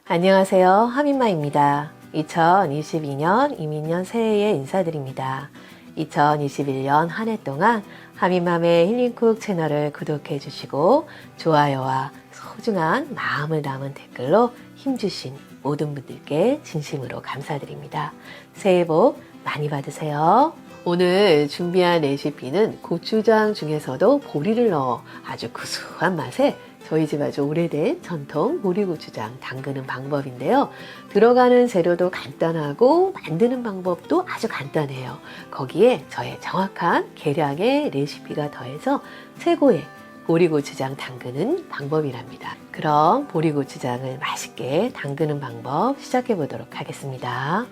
안녕하세요. 하민마입니다. 2022년 이민년 새해에 인사드립니다. 2021년 한 해 동안 하민맘의 힐링쿡 채널을 구독해 주시고 좋아요와 소중한 마음을 담은 댓글로 힘주신 모든 분들께 진심으로 감사드립니다. 새해 복 많이 받으세요. 오늘 준비한 레시피는 고추장 중에서도 보리를 넣어 아주 구수한 맛에 저희 집 아주 오래된 전통 보리고추장 담그는 방법인데요. 들어가는 재료도 간단하고 만드는 방법도 아주 간단해요. 거기에 저의 정확한 계량의 레시피가 더해서 최고의 보리고추장 담그는 방법이랍니다. 그럼 보리고추장을 맛있게 담그는 방법 시작해 보도록 하겠습니다.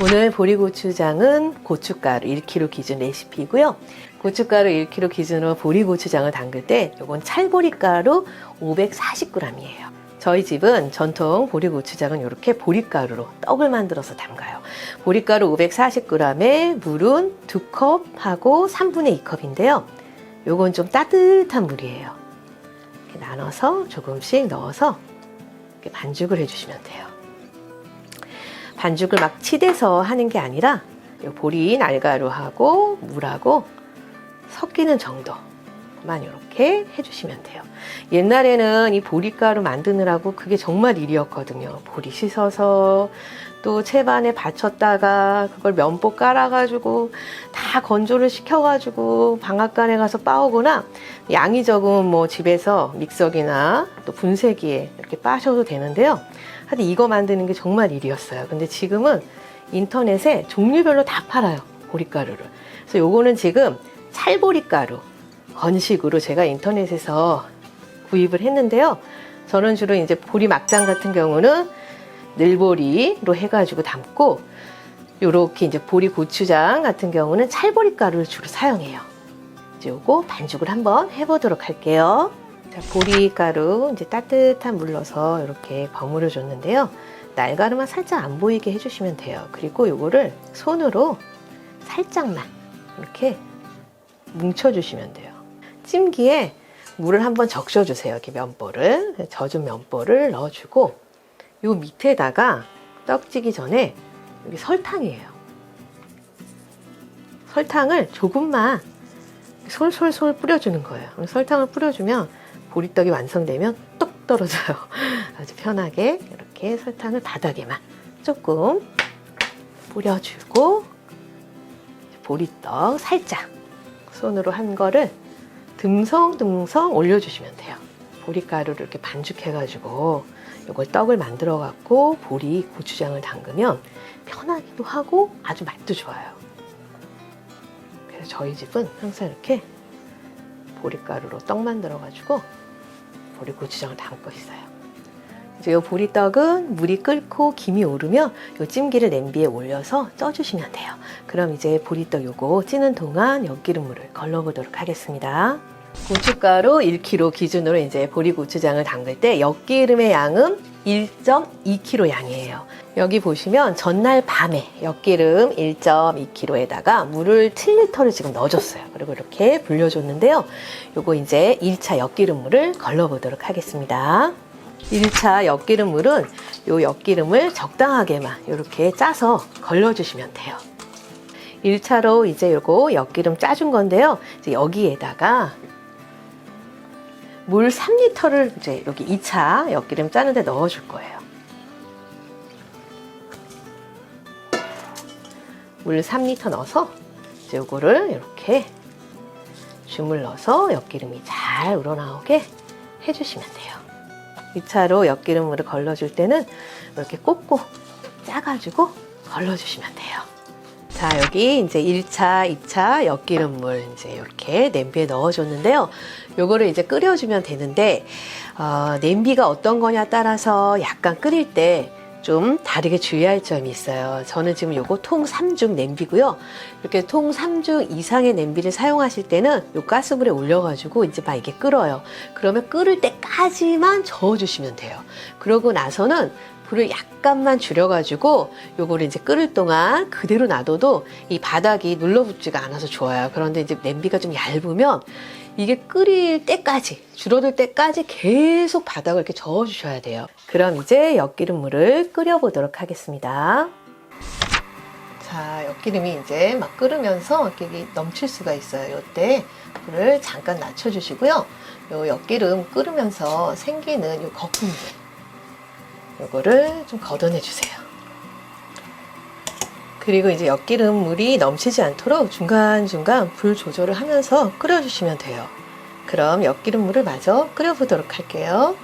오늘 보리고추장은 고춧가루 1kg 기준 레시피고요. 고춧가루 1kg 기준으로 보리고추장을 담글 때 이건 찰보리가루 540g이에요. 저희 집은 전통 보리고추장은 이렇게 보리가루로 떡을 만들어서 담가요. 보리가루 540g에 물은 2컵하고 3분의 2컵인데요. 이건 좀 따뜻한 물이에요. 이렇게 나눠서 조금씩 넣어서 이렇게 반죽을 해주시면 돼요. 반죽을 막 치대서 하는 게 아니라 보리 날가루하고 물하고 섞이는 정도만 이렇게 해주시면 돼요. 옛날에는 이 보리가루 만드느라고 그게 정말 일이었거든요. 보리 씻어서 또 채반에 받쳤다가 그걸 면보 깔아가지고 다 건조를 시켜가지고 방앗간에 가서 빻거나 양이 적으면 뭐 집에서 믹서기나 또 분쇄기에 이렇게 빠셔도 되는데요. 하여튼 이거 만드는 게 정말 일이었어요. 근데 지금은 인터넷에 종류별로 다 팔아요. 보리가루를. 그래서 요거는 지금 찰보리가루 건식으로 제가 인터넷에서 구입을 했는데요. 저는 주로 이제 보리 막장 같은 경우는 늘보리로 해가지고 담고 요렇게 이제 보리 고추장 같은 경우는 찰보리가루를 주로 사용해요. 이제 요거 반죽을 한번 해보도록 할게요. 자, 보리가루 이제 따뜻한 물 넣어서 이렇게 버무려 줬는데요. 날가루만 살짝 안 보이게 해주시면 돼요. 그리고 요거를 손으로 살짝만 이렇게 뭉쳐주시면 돼요. 찜기에 물을 한번 적셔주세요. 이렇게 면보를 젖은 면보를 넣어주고 요 밑에다가 떡지기 전에 여기 설탕이에요. 설탕을 조금만 솔솔솔 뿌려주는 거예요. 설탕을 뿌려주면 보리떡이 완성되면 뚝 떨어져요. 아주 편하게 이렇게 설탕을 바닥에만 조금 뿌려주고 보리떡 살짝 손으로 한 거를 듬성듬성 올려주시면 돼요. 보리가루를 이렇게 반죽해가지고 이걸 떡을 만들어갖고 보리 고추장을 담그면 편하기도 하고 아주 맛도 좋아요. 그래서 저희 집은 항상 이렇게 보리가루로 떡 만들어가지고 보리 고추장을 담고 있어요. 이제 이 보리떡은 물이 끓고 김이 오르면 이 찜기를 냄비에 올려서 쪄주시면 돼요. 그럼 이제 보리떡 요거 찌는 동안 엿기름물을 걸러보도록 하겠습니다. 고춧가루 1kg 기준으로 이제 보리 고추장을 담글 때 엿기름의 양은 1.2kg 양이에요. 여기 보시면 전날 밤에 엿기름 1.2kg에다가 물을 7리터를 지금 넣어줬어요. 그리고 이렇게 불려줬는데요. 요거 이제 1차 엿기름물을 걸러보도록 하겠습니다. 1차 엿기름물은 요 엿기름을 적당하게만 이렇게 짜서 걸러주시면 돼요. 1차로 이제 요거 엿기름 짜준 건데요. 이제 여기에다가 물 3리터를 이제 여기 2차 엿기름 짜는데 넣어줄 거예요. 물 3리터 넣어서 이제 요거를 이렇게 주물러서 엿기름이 잘 우러나오게 해주시면 돼요. 2차로 엿기름물을 걸러줄 때는 이렇게 꼭꼭 짜가지고 걸러주시면 돼요. 자, 여기 이제 1차, 2차 엿기름물 이제 이렇게 냄비에 넣어줬는데요. 요거를 이제 끓여주면 되는데, 냄비가 어떤 거냐 따라서 약간 끓일 때 좀 다르게 주의할 점이 있어요. 저는 지금 요거 통 3중 냄비고요. 이렇게 통 3중 이상의 냄비를 사용하실 때는 요 가스불에 올려가지고 이제 막 이게 끓어요. 그러면 끓을 때까지만 저어주시면 돼요. 그러고 나서는 불을 약간만 줄여가지고 요거를 이제 끓을 동안 그대로 놔둬도 이 바닥이 눌러붙지가 않아서 좋아요. 그런데 이제 냄비가 좀 얇으면 이게 끓일 때까지, 줄어들 때까지 계속 바닥을 이렇게 저어주셔야 돼요. 그럼 이제 엿기름물을 끓여보도록 하겠습니다. 자, 엿기름이 이제 막 끓으면서 이렇게 넘칠 수가 있어요. 이때 불을 잠깐 낮춰주시고요. 요 엿기름 끓으면서 생기는 요 거품들, 요거를 좀 걷어내주세요. 그리고 이제 엿기름 물이 넘치지 않도록 중간중간 불 조절을 하면서 끓여주시면 돼요. 그럼 엿기름 물을 마저 끓여보도록 할게요.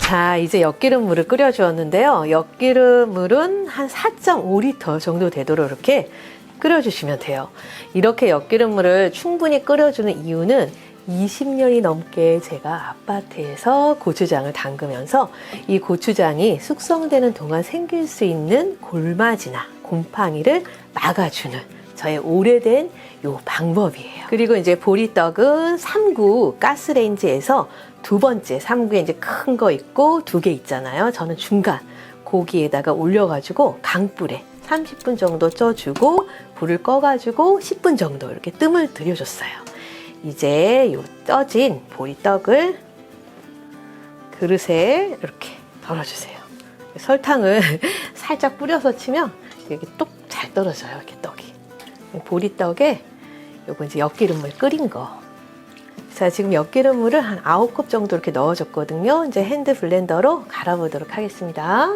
자, 이제 엿기름 물을 끓여주었는데요. 엿기름 물은 한 4.5리터 정도 되도록 이렇게 끓여주시면 돼요. 이렇게 엿기름 물을 충분히 끓여주는 이유는 20년이 넘게 제가 아파트에서 고추장을 담그면서 이 고추장이 숙성되는 동안 생길 수 있는 골마지나 곰팡이를 막아주는 저의 오래된 요 방법이에요. 그리고 이제 보리떡은 3구 가스레인지에서 두 번째 3구에 이제 큰 거 있고 2개 있잖아요. 저는 중간 고기에다가 올려가지고 강불에 30분 정도 쪄주고 불을 꺼가지고 10분 정도 이렇게 뜸을 들여줬어요. 이제 요 떠진 보리떡을 그릇에 이렇게 덜어주세요. 설탕을 살짝 뿌려서 치면 이게 똑 잘 떨어져요. 이렇게 떡이. 보리떡에 요거 이제 엿기름물 끓인 거. 자, 지금 엿기름물을 한 9컵 정도 이렇게 넣어줬거든요. 이제 핸드 블렌더로 갈아보도록 하겠습니다.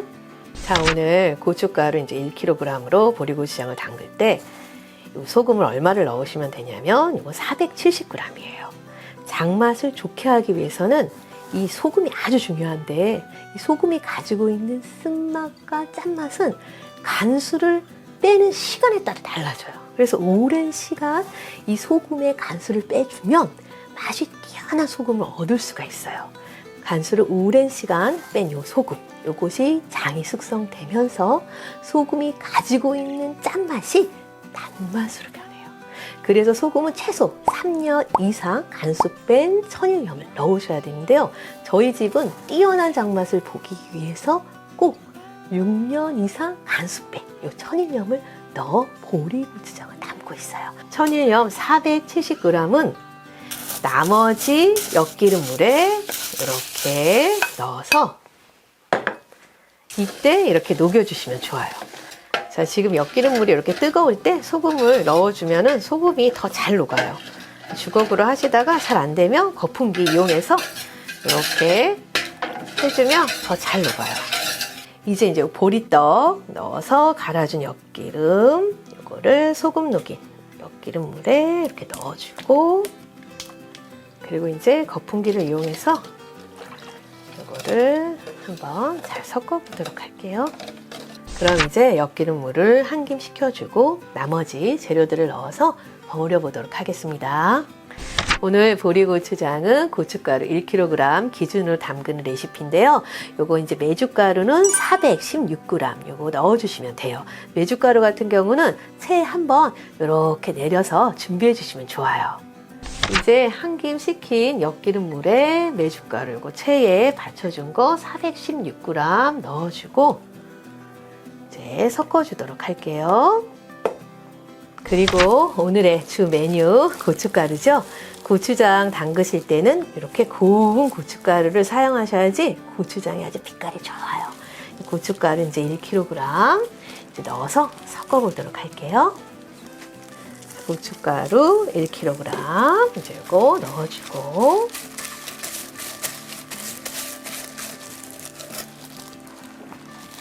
자, 오늘 고춧가루 이제 1kg으로 보리고추장을 담글 때 소금을 얼마를 넣으시면 되냐면 이거 470g이에요. 장맛을 좋게 하기 위해서는 이 소금이 아주 중요한데 이 소금이 가지고 있는 쓴맛과 짠맛은 간수를 빼는 시간에 따라 달라져요. 그래서 오랜 시간 이 소금의 간수를 빼주면 맛이 뛰어난 소금을 얻을 수가 있어요. 간수를 오랜 시간 뺀 요 소금, 요것이 장이 숙성되면서 소금이 가지고 있는 짠맛이 단맛으로 변해요. 그래서 소금은 최소 3년 이상 간수 뺀 천일염을 넣으셔야 되는데요. 저희 집은 뛰어난 장맛을 보기 위해서 꼭 6년 이상 간수 뺀 이 천일염을 넣어 보리고추장을 담고 있어요. 천일염 470g은 나머지 엿기름물에 이렇게 넣어서 이때 이렇게 녹여주시면 좋아요. 자, 지금 엿기름물이 이렇게 뜨거울 때 소금을 넣어주면 소금이 더 잘 녹아요. 주걱으로 하시다가 잘 안 되면 거품기 이용해서 이렇게 해주면 더 잘 녹아요. 이제 보리떡 넣어서 갈아준 엿기름, 이거를 소금 녹인 엿기름물에 이렇게 넣어주고, 그리고 이제 거품기를 이용해서 이거를 한번 잘 섞어 보도록 할게요. 그럼 이제 엿기름물을 한 김 식혀주고 나머지 재료들을 넣어서 버무려 보도록 하겠습니다. 오늘 보리고추장은 고춧가루 1kg 기준으로 담그는 레시피인데요. 요거 이제 메주가루는 416g 요거 넣어주시면 돼요. 메주가루 같은 경우는 체에 한번 이렇게 내려서 준비해 주시면 좋아요. 이제 한 김 식힌 엿기름물에 메주가루 요거 체에 받쳐준 거 416g 넣어주고 이제 섞어주도록 할게요. 그리고 오늘의 주 메뉴 고춧가루죠. 고추장 담그실 때는 이렇게 고운 고춧가루를 사용하셔야지 고추장이 아주 빛깔이 좋아요. 고춧가루 이제 1kg 이제 넣어서 섞어 보도록 할게요. 고춧가루 1kg 이제 이거 넣어주고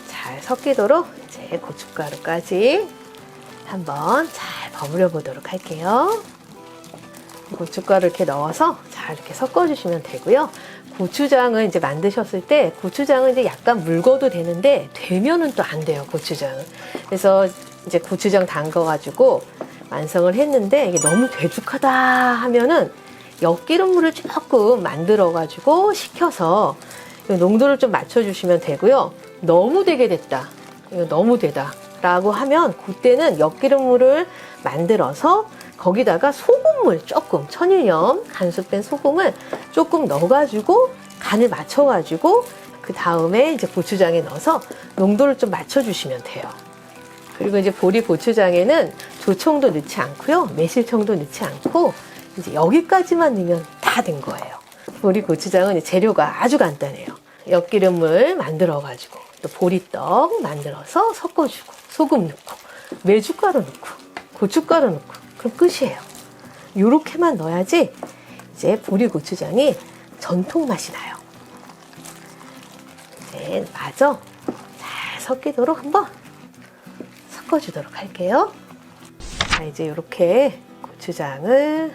잘 섞이도록 이제 고춧가루까지 한번 잘 버무려 보도록 할게요. 고춧가루 이렇게 넣어서 잘 이렇게 섞어주시면 되고요. 고추장을 이제 만드셨을 때 고추장은 이제 약간 묽어도 되는데 되면은 또 안 돼요, 고추장은. 그래서 이제 고추장 담궈가지고 완성을 했는데 이게 너무 되죽하다 하면은 엿기름물을 조금 만들어가지고 식혀서 농도를 좀 맞춰주시면 되고요. 너무 되게 됐다, 이거 너무 되다 라고 하면 그때는 엿기름물을 만들어서 거기다가 소금물 조금, 천일염 간수 뺀 소금을 조금 넣어가지고 간을 맞춰가지고 그 다음에 이제 고추장에 넣어서 농도를 좀 맞춰주시면 돼요. 그리고 이제 보리 고추장에는 조청도 넣지 않고요, 매실청도 넣지 않고 이제 여기까지만 넣으면 다 된 거예요. 보리고추장은 재료가 아주 간단해요. 엿기름을 만들어가지고 또 보리떡 만들어서 섞어주고 소금 넣고 메주가루 넣고 고춧가루 넣고 그럼 끝이에요. 요렇게만 넣어야지 이제 보리고추장이 전통 맛이 나요. 이제 마저 잘 섞이도록 한번 섞어주도록 할게요. 자, 이제 이렇게 고추장을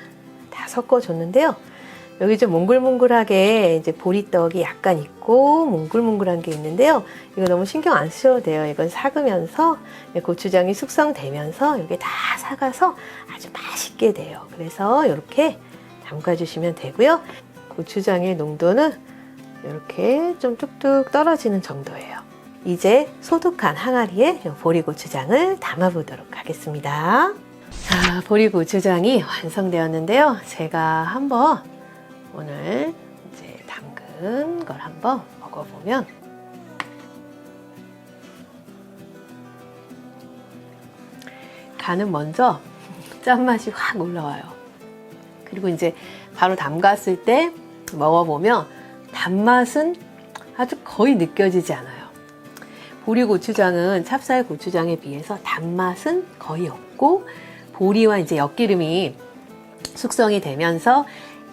다 섞어줬는데요. 여기 좀 몽글몽글하게 이제 보리떡이 약간 있고 몽글몽글한 게 있는데요. 이거 너무 신경 안 쓰셔도 돼요. 이건 삭으면서 고추장이 숙성되면서 이게 다 삭아서 아주 맛있게 돼요. 그래서 이렇게 담가주시면 되고요. 고추장의 농도는 이렇게 좀 뚝뚝 떨어지는 정도예요. 이제 소독한 항아리에 보리고추장을 담아보도록 하겠습니다. 자, 보리고추장이 완성되었는데요. 제가 한번 오늘 이제 담근 걸 한번 먹어보면 간은 먼저 짠맛이 확 올라와요. 그리고 이제 바로 담갔을 때 먹어보면 단맛은 아주 거의 느껴지지 않아요. 보리고추장은 찹쌀고추장에 비해서 단맛은 거의 없고 보리와 이제 엿기름이 숙성이 되면서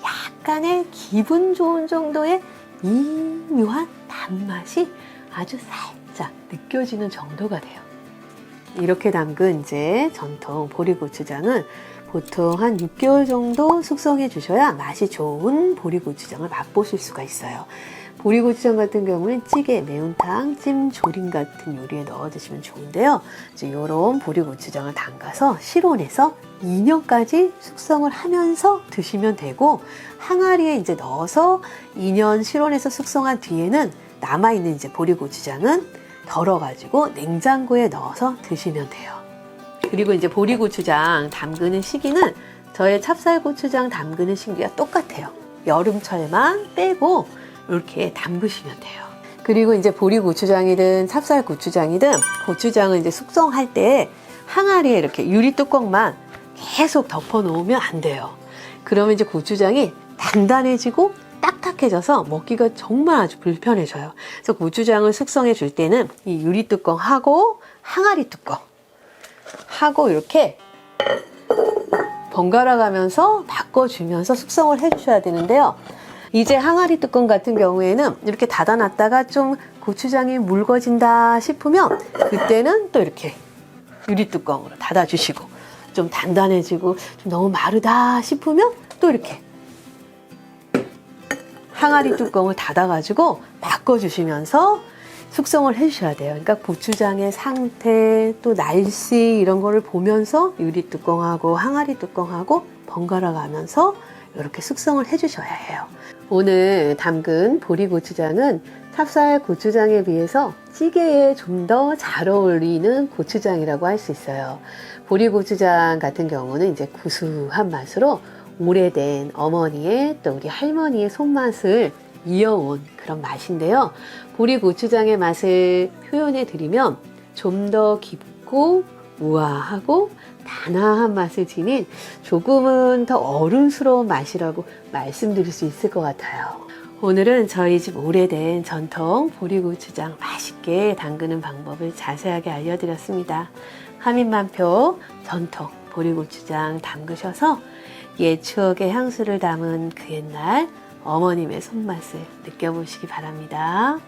약간의 기분 좋은 정도의 미묘한 단맛이 아주 살짝 느껴지는 정도가 돼요. 이렇게 담근 이제 전통 보리고추장은 보통 한 6개월 정도 숙성해 주셔야 맛이 좋은 보리고추장을 맛보실 수가 있어요. 보리고추장 같은 경우는 찌개, 매운탕, 찜, 조림 같은 요리에 넣어 드시면 좋은데요. 이제 이런 보리고추장을 담가서 실온에서 2년까지 숙성을 하면서 드시면 되고 항아리에 이제 넣어서 2년 실온에서 숙성한 뒤에는 남아있는 이제 보리고추장은 덜어가지고 냉장고에 넣어서 드시면 돼요. 그리고 이제 보리고추장 담그는 시기는 저의 찹쌀고추장 담그는 시기가 똑같아요. 여름철만 빼고 이렇게 담그시면 돼요. 그리고 이제 보리고추장이든 찹쌀고추장이든 고추장을 이제 숙성할 때 항아리에 이렇게 유리 뚜껑만 계속 덮어 놓으면 안 돼요. 그러면 이제 고추장이 단단해지고 딱딱해져서 먹기가 정말 아주 불편해져요. 그래서 고추장을 숙성해 줄 때는 이 유리 뚜껑하고 항아리 뚜껑 하고 이렇게 번갈아 가면서 바꿔주면서 숙성을 해 주셔야 되는데요. 이제 항아리 뚜껑 같은 경우에는 이렇게 닫아놨다가 좀 고추장이 묽어진다 싶으면 그때는 또 이렇게 유리 뚜껑으로 닫아주시고 좀 단단해지고 좀 너무 마르다 싶으면 또 이렇게 항아리 뚜껑을 닫아가지고 바꿔주시면서 숙성을 해주셔야 돼요. 그러니까 고추장의 상태 또 날씨 이런 거를 보면서 유리 뚜껑하고 항아리 뚜껑하고 번갈아 가면서 이렇게 숙성을 해주셔야 해요. 오늘 담근 보리고추장은 찹쌀 고추장에 비해서 찌개에 좀 더 잘 어울리는 고추장이라고 할 수 있어요. 보리고추장 같은 경우는 이제 구수한 맛으로 오래된 어머니의 또 우리 할머니의 손맛을 이어온 그런 맛인데요. 보리고추장의 맛을 표현해 드리면 좀 더 깊고 우아하고 단아한 맛을 지닌 조금은 더 어른스러운 맛이라고 말씀드릴 수 있을 것 같아요. 오늘은 저희 집 오래된 전통 보리고추장 맛있게 담그는 방법을 자세하게 알려드렸습니다. 하민만표 전통 보리고추장 담그셔서 옛 추억의 향수를 담은 그 옛날 어머님의 손맛을 느껴보시기 바랍니다.